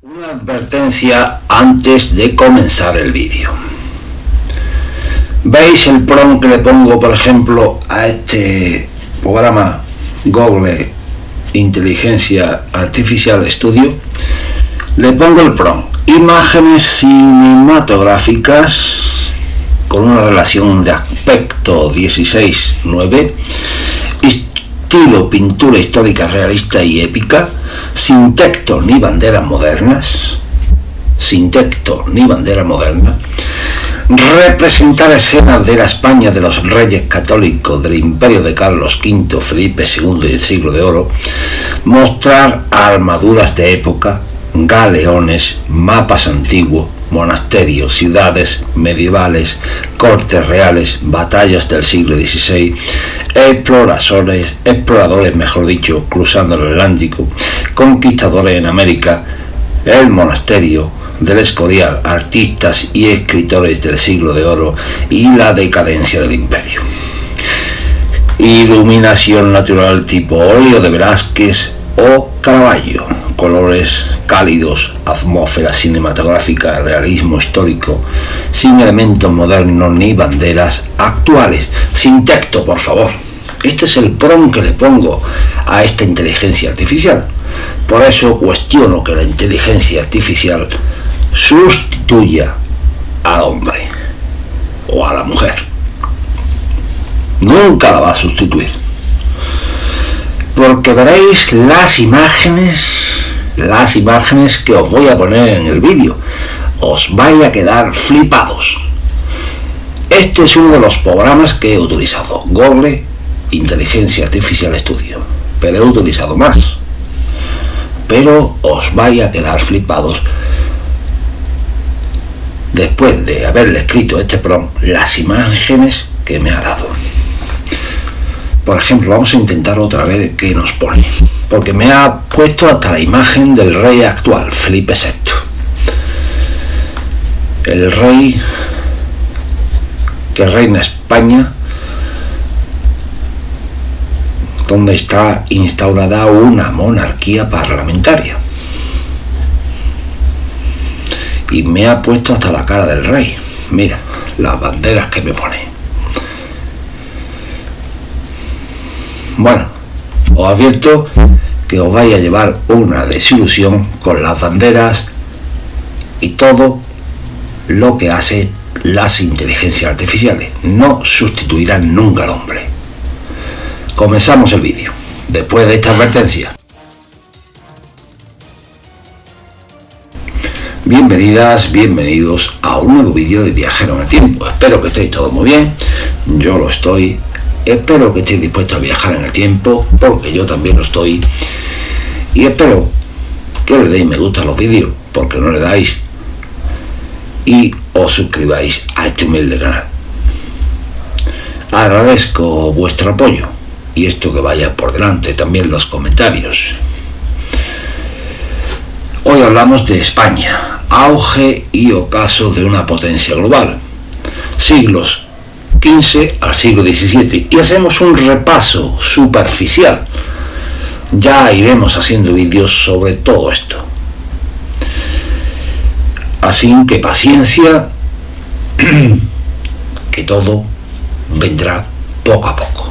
Una advertencia antes de comenzar el vídeo. ¿Veis el prompt que le pongo, por ejemplo, a este programa Google Inteligencia Artificial Studio? Le pongo el prompt: imágenes cinematográficas con una relación de aspecto 16:9, estilo pintura histórica realista y épica, sin texto ni banderas modernas, representar escenas de la España de los reyes católicos del imperio de Carlos V, Felipe II y el siglo de oro, mostrar armaduras de época, galeones, mapas antiguos, monasterios, ciudades medievales, cortes reales, batallas del siglo XVI, exploradores mejor dicho, cruzando el Atlántico, conquistadores en América, el monasterio del Escorial, artistas y escritores del siglo de oro y la decadencia del imperio. Iluminación natural tipo óleo de Velázquez o Caravaggio, colores cálidos, atmósfera cinematográfica, realismo histórico, sin elementos modernos ni banderas actuales, sin texto, por favor. Este es el prompt que le pongo a esta inteligencia artificial. Por eso cuestiono que la inteligencia artificial sustituya al hombre o a la mujer. Nunca la va a sustituir, porque veréis las imágenes que os voy a poner en el vídeo. Os vais a quedar flipados. Este es uno de los programas que he utilizado, Google Inteligencia Artificial Studio, pero he utilizado más. Pero os vais a quedar flipados después de haberle escrito este prompt, las imágenes que me ha dado. Por ejemplo, vamos a intentar otra vez qué nos pone, porque me ha puesto hasta la imagen del rey actual, Felipe VI. El rey que reina España, donde está instaurada una monarquía parlamentaria. Y me ha puesto hasta la cara del rey. Mira las banderas que me pone. Bueno, os advierto que os vais a llevar una desilusión con las banderas y todo lo que hace las inteligencias artificiales. No sustituirán nunca al hombre. Comenzamos el vídeo, después de esta advertencia. Bienvenidas, bienvenidos a un nuevo vídeo de Viajero en el Tiempo. Espero que estéis todos muy bien, yo lo estoy. Espero que estéis dispuestos a viajar en el tiempo, porque yo también lo estoy. Y espero que le deis me gusta a los vídeos, porque no le dais. Y os suscribáis a este humilde canal. Agradezco vuestro apoyo. Y esto que vaya por delante, también los comentarios. Hoy hablamos de España, auge y ocaso de una potencia global, siglos XV al siglo XVII, y hacemos un repaso superficial. Ya iremos haciendo vídeos sobre todo esto. Así que paciencia, que todo vendrá poco a poco.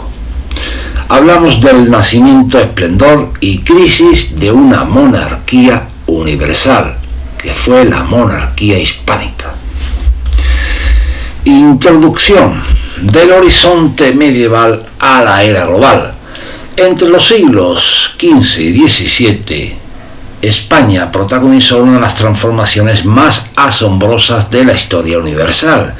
Hablamos del nacimiento, esplendor y crisis de una monarquía universal, que fue la monarquía hispánica. Introducción del horizonte medieval a la era global. Entre los siglos XV y XVII, España protagonizó una de las transformaciones más asombrosas de la historia universal.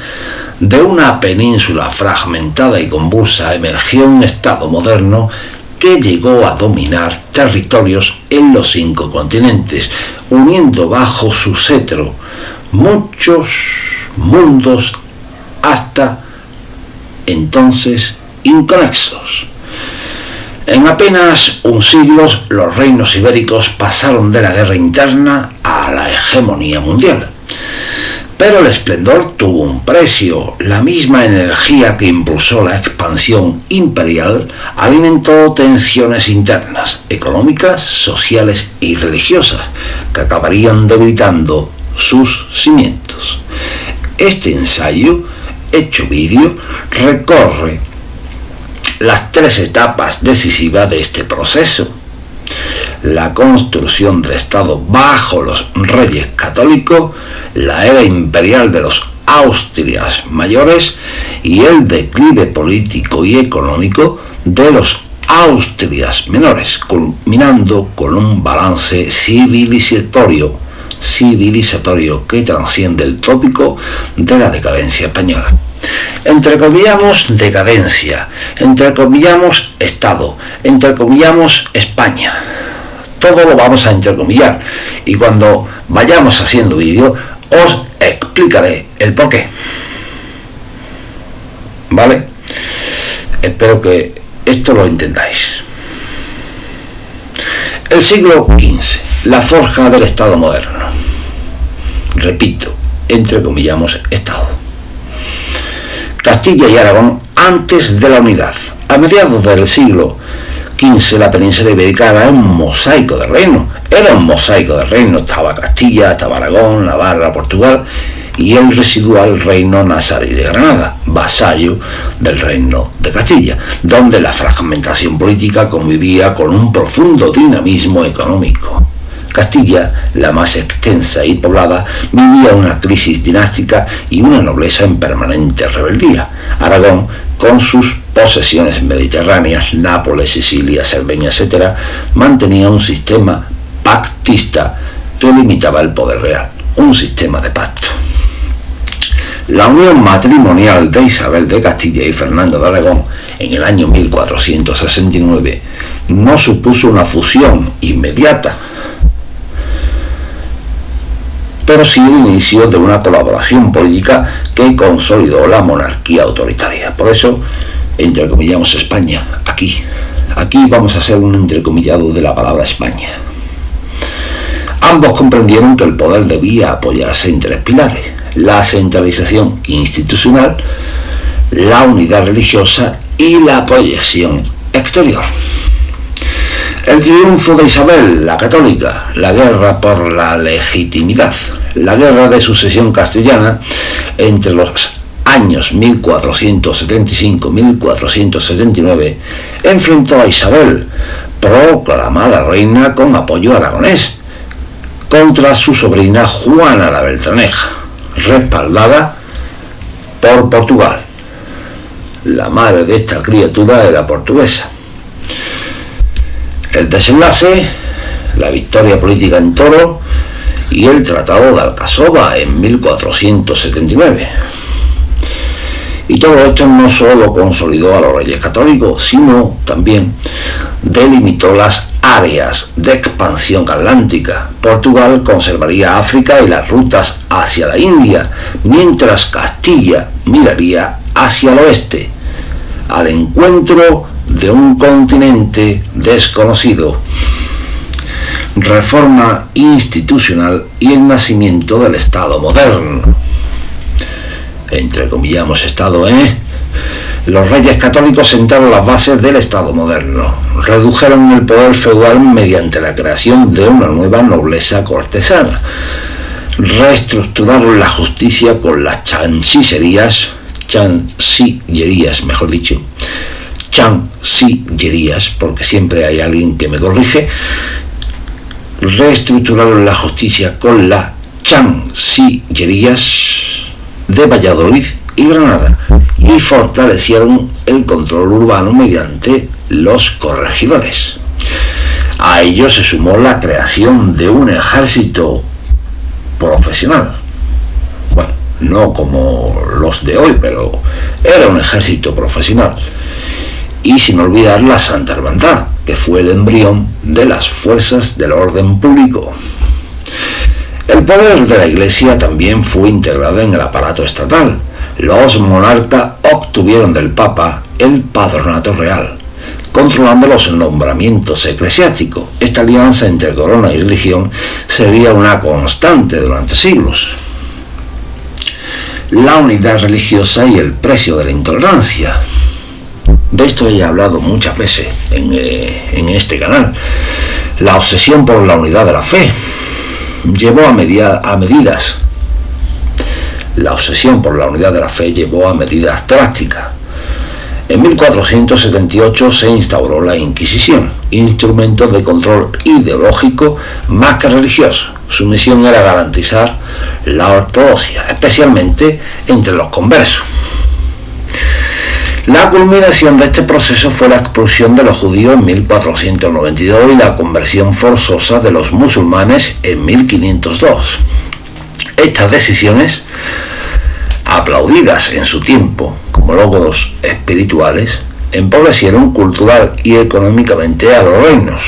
De una península fragmentada y convulsa emergió un estado moderno que llegó a dominar territorios en los 5 continentes, uniendo bajo su cetro muchos mundos hasta entonces inconexos. En apenas un siglo, los reinos ibéricos pasaron de la guerra interna a la hegemonía mundial. Pero el esplendor tuvo un precio. La misma energía que impulsó la expansión imperial alimentó tensiones internas, económicas, sociales y religiosas, que acabarían debilitando sus cimientos. Este ensayo, hecho vídeo, recorre las 3 etapas decisivas de este proceso: la construcción del Estado bajo los reyes católicos, la era imperial de los Austrias mayores y el declive político y económico de los Austrias menores, culminando con un balance civilizatorio que trasciende el tópico de la decadencia española. Entrecomillamos decadencia, entrecomillamos Estado, entrecomillamos España. Todo lo vamos a entrecomillar, y cuando vayamos haciendo vídeo os explicaré el porqué. ¿Vale? Espero que esto lo entendáis. El siglo XV, la forja del Estado moderno. Repito, entrecomillamos Estado. Castilla y Aragón antes de la unidad. A mediados del siglo XV la península ibérica era un mosaico de reinos. Estaba Castilla, estaba Aragón, Navarra, Portugal y el residual reino nazarí de Granada, vasallo del reino de Castilla, donde la fragmentación política convivía con un profundo dinamismo económico. Castilla, la más extensa y poblada, vivía una crisis dinástica y una nobleza en permanente rebeldía. Aragón, con sus posesiones mediterráneas, Nápoles, Sicilia, Cerdeña, etc., mantenía un sistema pactista que limitaba el poder real, un sistema de pacto. La unión matrimonial de Isabel de Castilla y Fernando de Aragón en el año 1469 no supuso una fusión inmediata, pero sí el inicio de una colaboración política que consolidó la monarquía autoritaria. Por eso, entrecomillamos España, aquí vamos a hacer un entrecomillado de la palabra España. Ambos comprendieron que el poder debía apoyarse en 3 pilares: la centralización institucional, la unidad religiosa y la proyección exterior. El triunfo de Isabel la Católica, la guerra por la legitimidad, la guerra de sucesión castellana entre los años 1475-1479, enfrentó a Isabel, proclamada reina con apoyo aragonés, contra su sobrina Juana la Beltraneja, respaldada por Portugal. La madre de esta criatura era portuguesa. El desenlace, la victoria política en Toro y el Tratado de Alcazaba en 1479. Y todo esto no solo consolidó a los reyes católicos, sino también delimitó las áreas de expansión atlántica. Portugal conservaría África y las rutas hacia la India, mientras Castilla miraría hacia el oeste, al encuentro de un continente desconocido. Reforma institucional y el nacimiento del Estado moderno. Entrecomillamos Estado, Los reyes católicos sentaron las bases del Estado moderno. Redujeron el poder feudal mediante la creación de una nueva nobleza cortesana. Reestructuraron la justicia con las chancillerías, porque siempre hay alguien que me corrige. Reestructuraron la justicia con las chancillerías de Valladolid y Granada y fortalecieron el control urbano mediante los corregidores. A ello se sumó la creación de un ejército profesional. Bueno, no como los de hoy, pero era un ejército profesional. Y sin olvidar la Santa Hermandad, que fue el embrión de las fuerzas del orden público. El poder de la Iglesia también fue integrado en el aparato estatal. Los monarcas obtuvieron del Papa el patronato real, controlando los nombramientos eclesiásticos. Esta alianza entre corona y religión sería una constante durante siglos. la unidad religiosa y el precio de la intolerancia. De esto he hablado muchas veces en este canal. La obsesión por la unidad de la fe llevó a medidas. La obsesión por la unidad de la fe llevó a medidas drásticas. En 1478 se instauró la Inquisición, instrumento de control ideológico más que religioso. Su misión era garantizar la ortodoxia, especialmente entre los conversos. La culminación de este proceso fue la expulsión de los judíos en 1492 y la conversión forzosa de los musulmanes en 1502. Estas decisiones, aplaudidas en su tiempo como logros espirituales, empobrecieron cultural y económicamente a los reinos,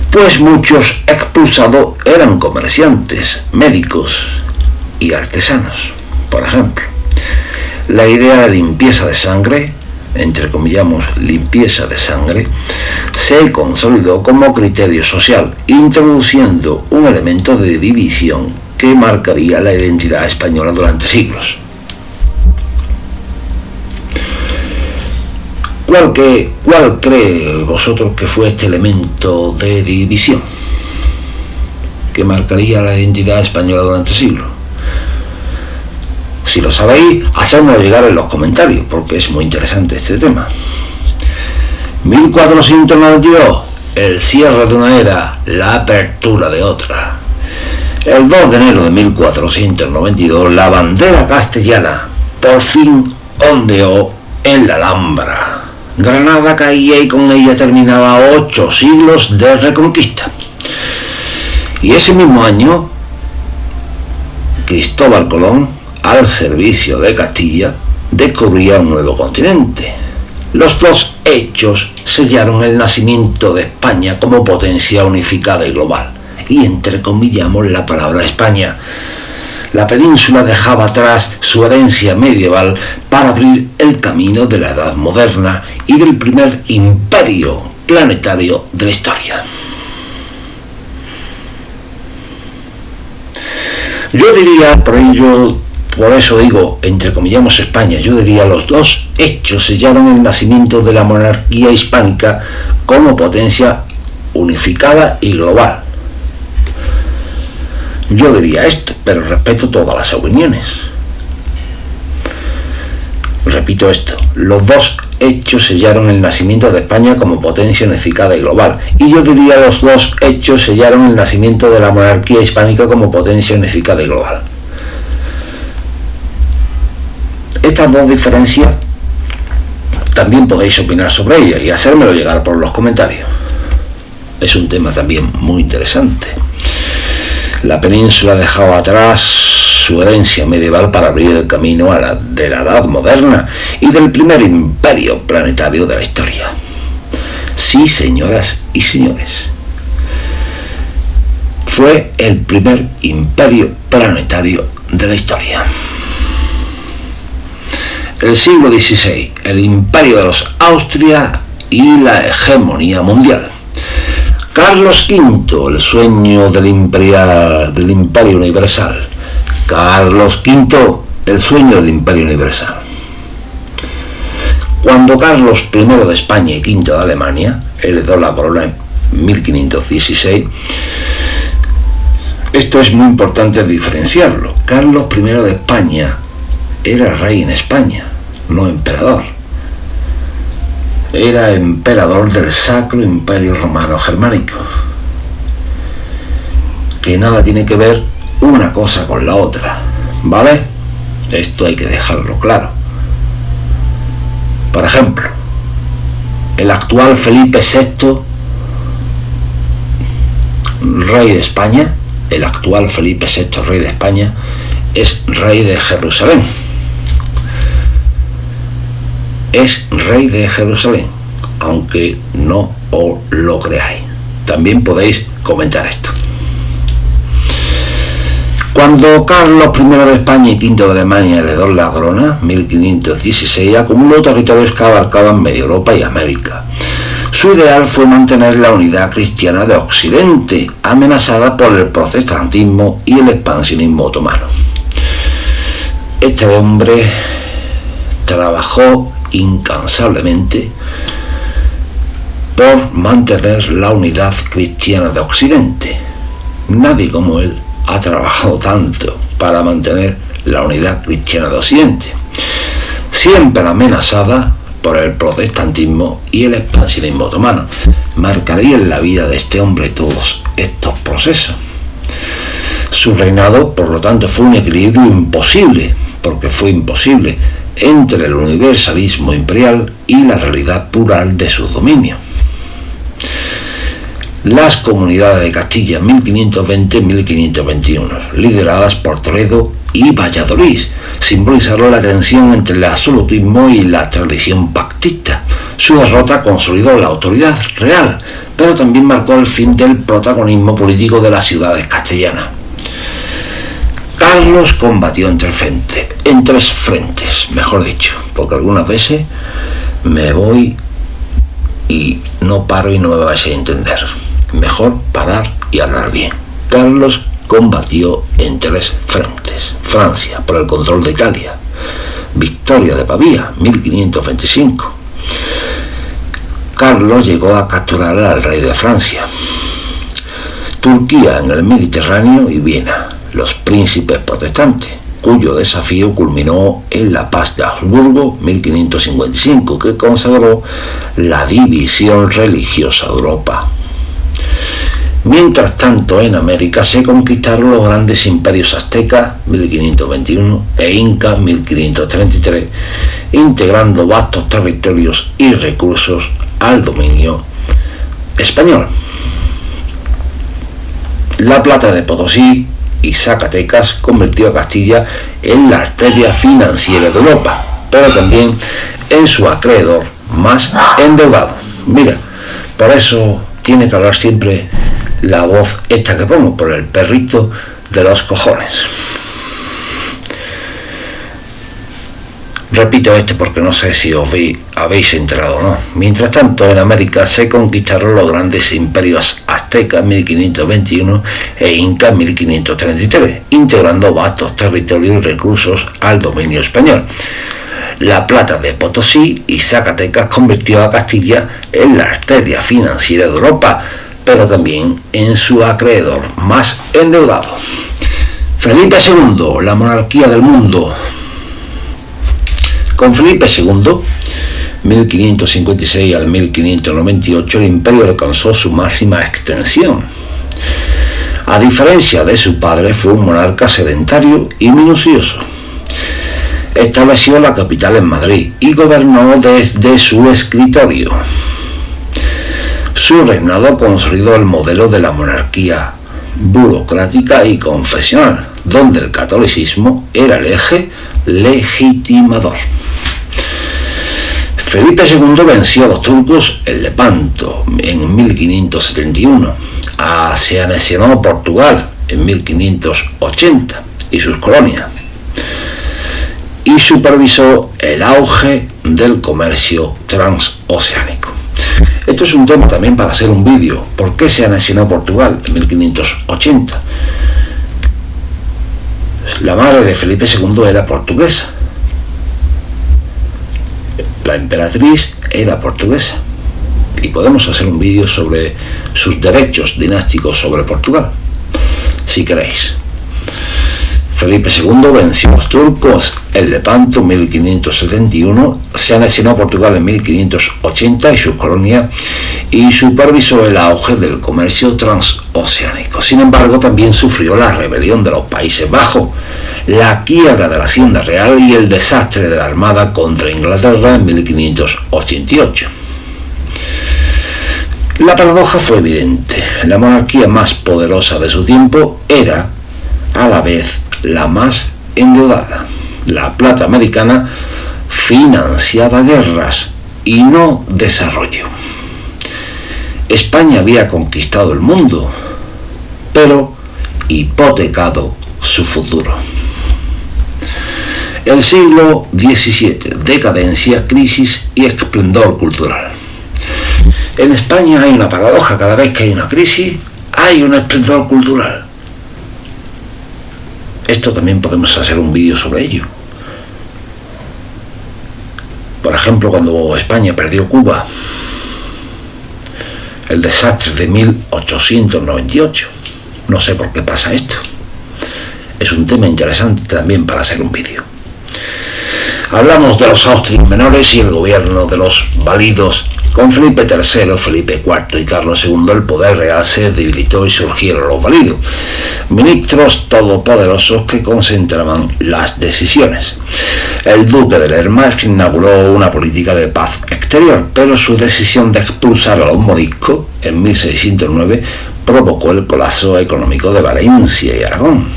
pues muchos expulsados eran comerciantes, médicos y artesanos. Por ejemplo, la idea de limpieza de sangre, entre comillamos limpieza de sangre, se consolidó como criterio social, introduciendo un elemento de división que marcaría la identidad española durante siglos. ¿Cuál cree vosotros que fue este elemento de división que marcaría la identidad española durante siglos? Si lo sabéis, hacedmelo llegar en los comentarios, porque es muy interesante este tema. 1492, el cierre de una era, la apertura de otra. El 2 de enero de 1492, la bandera castellana por fin ondeó en la Alhambra. Granada caía y con ella terminaba 8 siglos de reconquista. Y ese mismo año, Cristóbal Colón, al servicio de Castilla, descubría un nuevo continente. Los dos hechos sellaron el nacimiento de España como potencia unificada y global. Y entrecomillamos la palabra España. La península dejaba atrás su herencia medieval para abrir el camino de la Edad Moderna y del primer imperio planetario de la historia. Yo diría, por eso digo, entrecomillamos España, yo diría los dos hechos sellaron el nacimiento de la monarquía hispánica como potencia unificada y global. Yo diría esto, pero respeto todas las opiniones. Repito esto, los dos hechos sellaron el nacimiento de España como potencia unificada y global. Y yo diría los dos hechos sellaron el nacimiento de la monarquía hispánica como potencia unificada y global. Estas dos diferencias también podéis opinar sobre ellas y hacérmelo llegar por los comentarios. Es un tema también muy interesante. La península dejaba atrás su herencia medieval para abrir el camino de la Edad Moderna y del primer imperio planetario de la historia. Sí, señoras y señores, fue el primer imperio planetario de la historia. El siglo XVI, el imperio de los Austria y la hegemonía mundial. Carlos V, el sueño del imperio universal. Carlos V, el sueño del imperio universal. Cuando Carlos I de España y V de Alemania heredó la corona en 1516, esto es muy importante diferenciarlo. Carlos I de España era rey en España, no emperador. Era emperador del Sacro Imperio Romano Germánico, que nada tiene que ver una cosa con la otra, ¿vale? Esto hay que dejarlo claro. Por ejemplo, el actual Felipe VI, rey de España, el actual Felipe VI, rey de España, es rey de Jerusalén. Es rey de Jerusalén, aunque no os lo creáis. También podéis comentar esto. Cuando Carlos I de España y V de Alemania heredó la corona, 1516, acumuló territorios que abarcaban media Europa y América. Su ideal fue mantener la unidad cristiana de Occidente, amenazada por el protestantismo y el expansionismo otomano. Este hombre trabajó incansablemente por mantener la unidad cristiana de Occidente. Nadie como él ha trabajado tanto para mantener la unidad cristiana de Occidente, siempre amenazada por el protestantismo y el expansionismo otomano. Marcaría en la vida de este hombre todos estos procesos. Su reinado, por lo tanto, fue un equilibrio imposible, porque fue imposible, entre el universalismo imperial y la realidad plural de sus dominios. Las comunidades de Castilla 1520-1521, lideradas por Toledo y Valladolid, simbolizaron la tensión entre el absolutismo y la tradición pactista. Su derrota consolidó la autoridad real, pero también marcó el fin del protagonismo político de las ciudades castellanas. Carlos combatió en tres frentes, mejor dicho, porque algunas veces me voy y no paro y no me vais a entender. Mejor parar y hablar bien. Carlos combatió en tres frentes. Francia, por el control de Italia. Victoria de Pavía, 1525. Carlos llegó a capturar al rey de Francia. Turquía en el Mediterráneo y Viena, los príncipes protestantes, cuyo desafío culminó en la Paz de Habsburgo 1555, que consagró la división religiosa de Europa. Mientras tanto, en América se conquistaron los grandes imperios aztecas 1521 e inca 1533, integrando vastos territorios y recursos al dominio español. La plata de Potosí y Zacatecas convirtió a Castilla en la arteria financiera de Europa, pero también en su acreedor más endeudado. Mira, por eso tiene que hablar siempre la voz esta que pongo, por el perrito de los cojones. Repito porque no sé si os habéis enterado o no. Mientras tanto, en América se conquistaron los grandes imperios aztecas 1521 e inca 1533, integrando vastos territorios y recursos al dominio español. La plata de Potosí y Zacatecas convirtió a Castilla en la arteria financiera de Europa, pero también en su acreedor más endeudado. Felipe II, la monarquía del mundo. Con Felipe II, 1556 al 1598, el imperio alcanzó su máxima extensión. A diferencia de su padre, fue un monarca sedentario y minucioso. Estableció la capital en Madrid y gobernó desde su escritorio. Su reinado consolidó el modelo de la monarquía burocrática y confesional, donde el catolicismo era el eje legitimador. Felipe II venció a los turcos en Lepanto en 1571, se anexionó Portugal en 1580 y sus colonias, y supervisó el auge del comercio transoceánico. Esto es un tema también para hacer un vídeo. ¿Por qué se anexionó Portugal en 1580? La madre de Felipe II era portuguesa. La emperatriz era portuguesa. Y podemos hacer un vídeo sobre sus derechos dinásticos sobre Portugal, si queréis. Felipe II venció a los turcos en Lepanto en 1571, se anexionó a Portugal en 1580 y sus colonias, y supervisó el auge del comercio transoceánico. Sin embargo, también sufrió la rebelión de los Países Bajos, la quiebra de la Hacienda Real y el desastre de la Armada contra Inglaterra en 1588. La paradoja fue evidente. La monarquía más poderosa de su tiempo era, a la vez, la más endeudada. La plata americana financiaba guerras y no desarrollo. España había conquistado el mundo, pero hipotecado su futuro. El siglo XVII, decadencia, crisis y esplendor cultural. En España hay una paradoja: cada vez que hay una crisis, hay un esplendor cultural. Esto también podemos hacer un vídeo sobre ello. Por ejemplo, cuando España perdió Cuba, el desastre de 1898. No sé por qué pasa esto. Es un tema interesante también para hacer un vídeo. Hablamos de los Austrias menores y el gobierno de los válidos. Con Felipe III, Felipe IV y Carlos II el poder real se debilitó y surgieron los válidos, ministros todopoderosos que concentraban las decisiones. El duque de Lerma inauguró una política de paz exterior, pero su decisión de expulsar a los moriscos en 1609 provocó el colapso económico de Valencia y Aragón.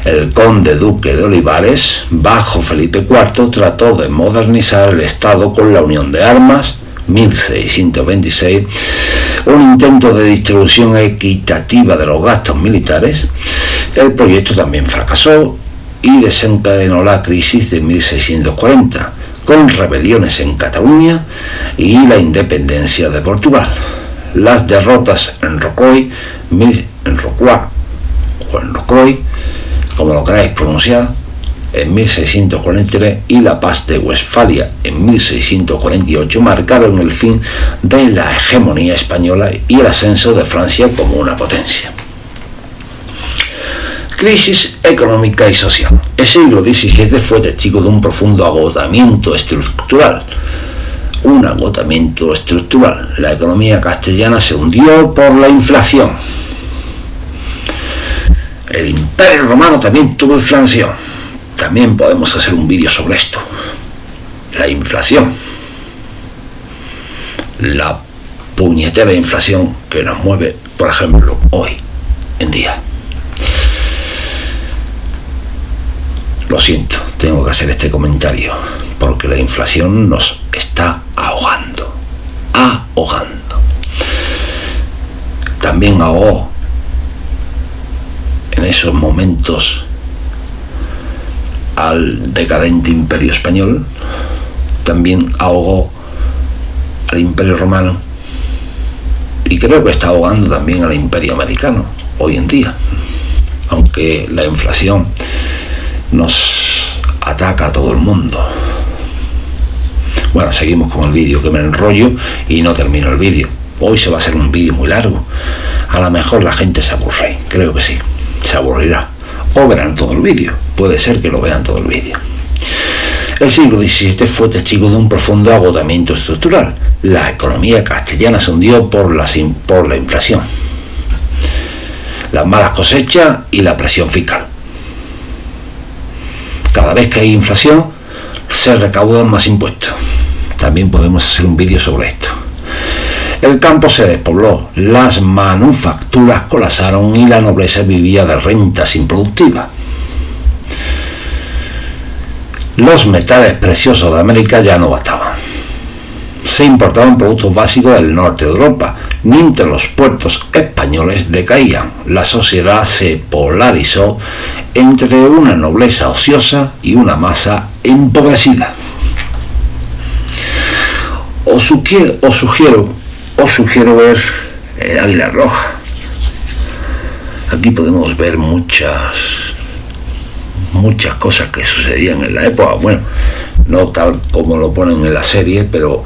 El conde duque de Olivares, bajo Felipe IV, trató de modernizar el Estado con la unión de armas, 1626, un intento de distribución equitativa de los gastos militares. El proyecto también fracasó y desencadenó la crisis de 1640, con rebeliones en Cataluña y la independencia de Portugal. Las derrotas en Rocroi, como lo queráis pronunciar, en 1643 y la paz de Westfalia en 1648 marcaron el fin de la hegemonía española y el ascenso de Francia como una potencia. Crisis económica y social. El siglo XVII fue testigo de un profundo agotamiento estructural. Un agotamiento estructural. La economía castellana se hundió por la inflación. El Imperio Romano también tuvo inflación. También podemos hacer un vídeo sobre esto. La inflación. La puñetera inflación que nos mueve, por ejemplo, hoy en día. Lo siento, tengo que hacer este comentario, porque la inflación nos está ahogando. También ahogó en esos momentos al decadente Imperio Español, también ahogó al Imperio Romano y creo que está ahogando también al Imperio Americano hoy en día, aunque la inflación nos ataca a todo el mundo. Bueno, seguimos con el vídeo, que me enrollo y no termino el vídeo. Hoy se va a hacer un vídeo muy largo. A lo mejor la gente se aburre, creo que sí, se aburrirá. O verán todo el vídeo, puede ser que lo vean todo el vídeo. El siglo XVII fue testigo de un profundo agotamiento estructural. La economía castellana se hundió por la inflación, las malas cosechas y la presión fiscal. Cada vez que hay inflación, se recaudan más impuestos. También podemos hacer un vídeo sobre esto. El campo se despobló, las manufacturas colapsaron y la nobleza vivía de rentas improductivas. Los metales preciosos de América ya no bastaban. Se importaban productos básicos del norte de Europa, mientras los puertos españoles decaían. La sociedad se polarizó entre una nobleza ociosa y una masa empobrecida. Os sugiero ver el Águila Roja. Aquí podemos ver muchas cosas que sucedían en la época. Bueno, no tal como lo ponen en la serie, pero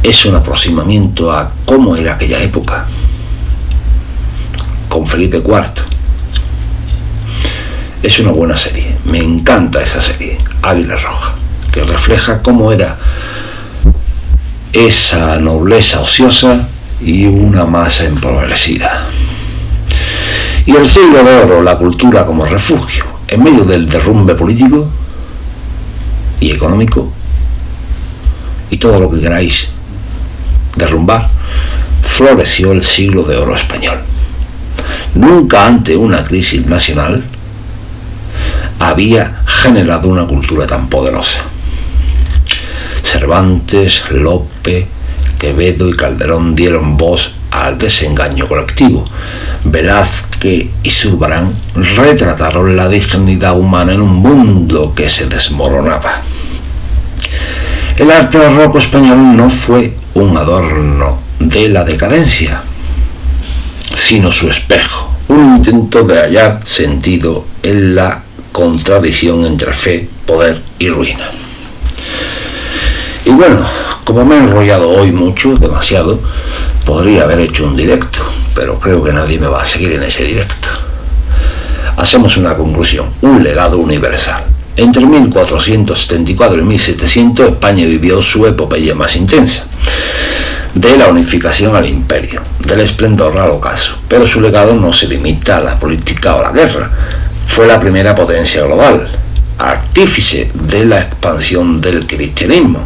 es un aproximamiento a cómo era aquella época con Felipe IV. Es una buena serie, me encanta esa serie, Águila Roja, que refleja cómo era esa nobleza ociosa y una masa empobrecida. Y el siglo de oro, la cultura como refugio, en medio del derrumbe político y económico y todo lo que queráis derrumbar, floreció el siglo de oro español. Nunca ante una crisis nacional había generado una cultura tan poderosa. Cervantes, Lope, Quevedo y Calderón dieron voz al desengaño colectivo. Velázquez y Zurbarán retrataron la dignidad humana en un mundo que se desmoronaba. El arte barroco español no fue un adorno de la decadencia, sino su espejo, un intento de hallar sentido en la contradicción entre fe, poder y ruina. Y bueno, como me he enrollado hoy mucho, demasiado, podría haber hecho un directo, pero creo que nadie me va a seguir en ese directo. Hacemos una conclusión, un legado universal. Entre 1474 y 1700 España vivió su epopeya más intensa, de la unificación al imperio, del esplendor al ocaso, pero su legado no se limita a la política o la guerra. Fue la primera potencia global, artífice de la expansión del cristianismo,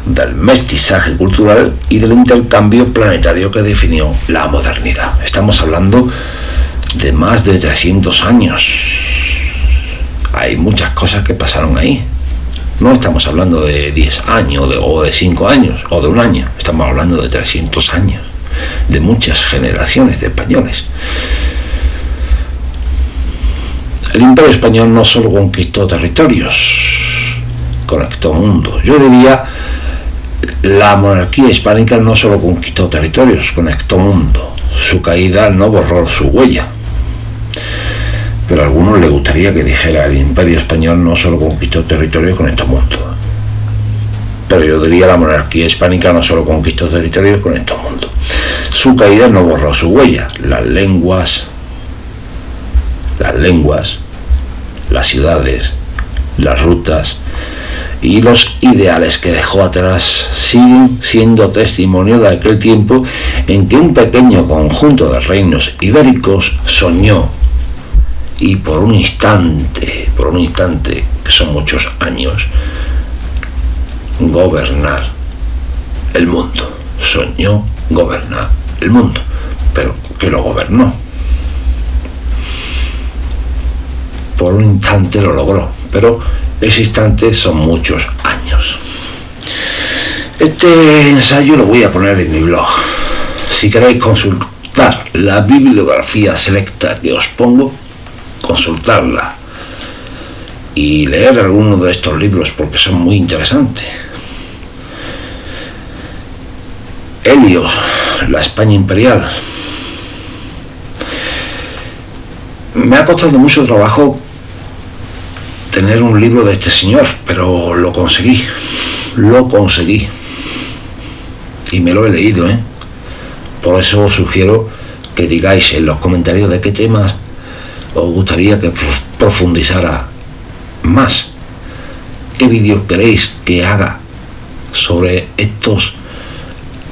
del mestizaje cultural y del intercambio planetario que definió la modernidad. Estamos hablando de más de 300 años. Hay muchas cosas que pasaron ahí. No estamos hablando de 10 años o de 5 años o de un año. Estamos hablando de 300 años, de muchas generaciones de españoles. El Imperio Español no solo conquistó territorios, conectó mundo. Yo diría, la monarquía hispánica no solo conquistó territorios, conectó mundo. Su caída no borró su huella. Pero a algunos les gustaría que dijera, el Imperio Español no solo conquistó territorios, conectó mundo. Pero yo diría, la monarquía hispánica no solo conquistó territorios, conectó mundo. Su caída no borró su huella. Las lenguas, las ciudades, las rutas y los ideales que dejó atrás siguen siendo testimonio de aquel tiempo en que un pequeño conjunto de reinos ibéricos soñó, y por un instante, que son muchos años, gobernar el mundo. Soñó gobernar el mundo, pero que lo gobernó. Por un instante lo logró, pero ese instante son muchos años. Este ensayo lo voy a poner en mi blog. Si queréis consultar la bibliografía selecta que os pongo, consultarla y leer algunos de estos libros porque son muy interesantes. Helios, la España imperial. Me ha costado mucho trabajo tener un libro de este señor, pero lo conseguí y me lo he leído, Por eso os sugiero que digáis en los comentarios de qué temas os gustaría que profundizara más, qué vídeos queréis que haga sobre estos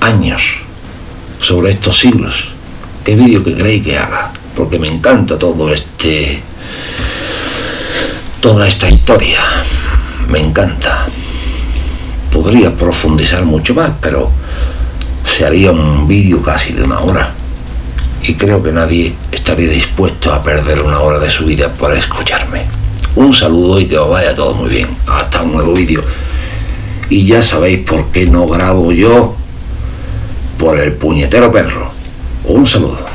años, sobre estos siglos, qué vídeo que queréis que haga, porque me encanta toda esta historia, me encanta. Podría profundizar mucho más, pero se haría un vídeo casi de 1 hora. Y creo que nadie estaría dispuesto a perder 1 hora de su vida por escucharme. Un saludo y que os vaya todo muy bien. Hasta un nuevo vídeo. Y ya sabéis por qué no grabo yo. Por el puñetero perro. Un saludo.